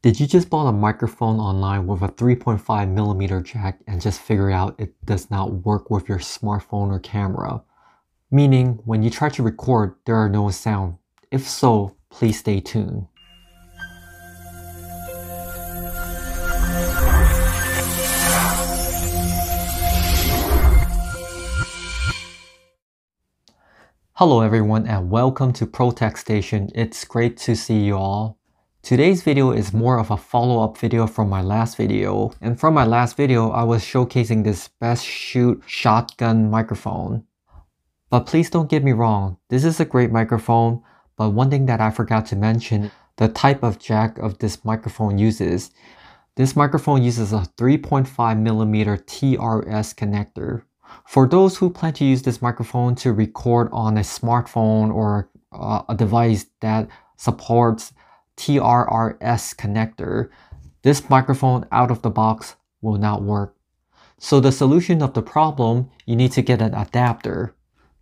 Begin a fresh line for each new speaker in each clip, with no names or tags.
Did you just bought a microphone online with a 3.5mm jack and just figure out it does not work with your smartphone or camera? Meaning, when you try to record, there are no sound. If so, please stay tuned. Hello everyone and welcome to ProTech Station. It's great to see you all. Today's video is more of a follow-up video from my last video. And from my last video, I was showcasing this Best Shoot shotgun microphone. But please don't get me wrong, this is a great microphone, but one thing that I forgot to mention, the type of jack of this microphone uses. This microphone uses a 3.5mm TRS connector. For those who plan to use this microphone to record on a smartphone or a device that supports TRRS connector, this microphone out of the box will not work. So the solution of the problem, you need to get an adapter.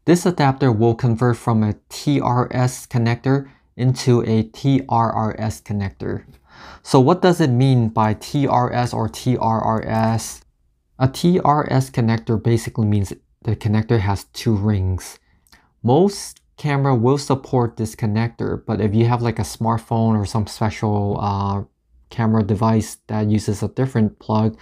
This adapter will convert from a TRS connector into a TRRS connector. So what does it mean by TRS or TRRS? A TRS connector basically means the connector has two rings. Most camera will support this connector, but if you have like a smartphone or some special camera device that uses a different plug,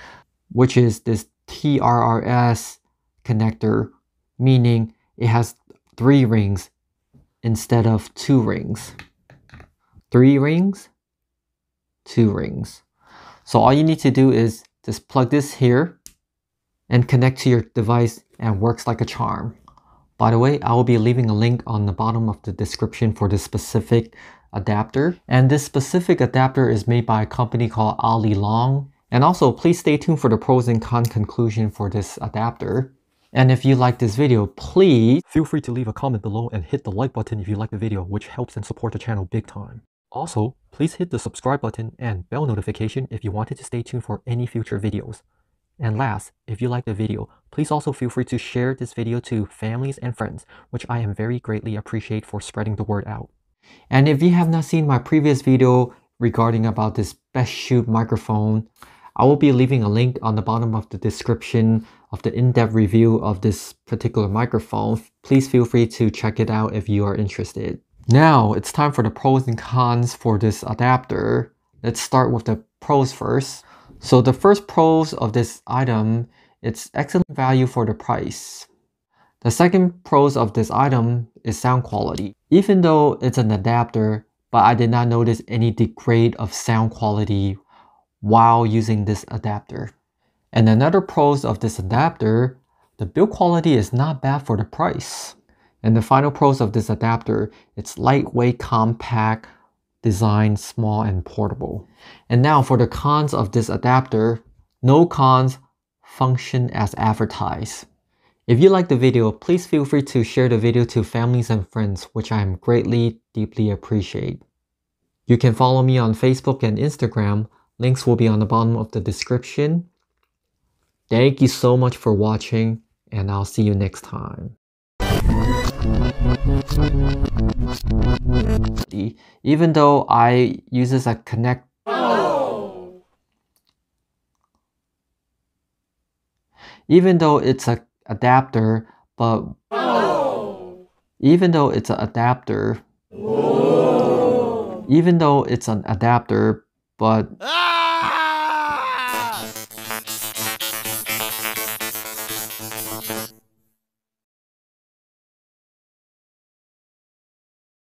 which is this TRRS connector, meaning it has 3 rings instead of 2 rings. 3 rings, 2 rings. So all you need to do is just plug this here and connect to your device and works like a charm. By the way, I will be leaving a link on the bottom of the description for this specific adapter. And this specific adapter is made by a company called Alilong. And also, please stay tuned for the pros and cons conclusion for this adapter. And if you like this video, please feel free to leave a comment below and hit the like button if you like the video, which helps and support the channel big time. Also, please hit the subscribe button and bell notification if you wanted to stay tuned for any future videos. And last, if you like the video, please also feel free to share this video to families and friends, which I am very greatly appreciate for spreading the word out. And if you have not seen my previous video regarding about this Best Shoot microphone, I will be leaving a link on the bottom of the description of the in-depth review of this particular microphone. Please feel free to check it out if you are interested. Now, it's time for the pros and cons for this adapter. Let's start with the pros first. So the first pros of this item, it's excellent value for the price. The second pros of this item is sound quality. Even though it's an adapter, but I did not notice any degrade of sound quality while using this adapter. And another pros of this adapter, the build quality is not bad for the price. And the final pros of this adapter, it's lightweight, compact, design, small and portable. And now for the cons of this adapter, no cons, function as advertised. If you like the video, please feel free to share the video to families and friends, which I am greatly, deeply appreciate. You can follow me on Facebook and Instagram. Links will be on the bottom of the description. Thank you so much for watching, and I'll see you next time. Even though I use this as even though it's an adapter, but even though it's an adapter, but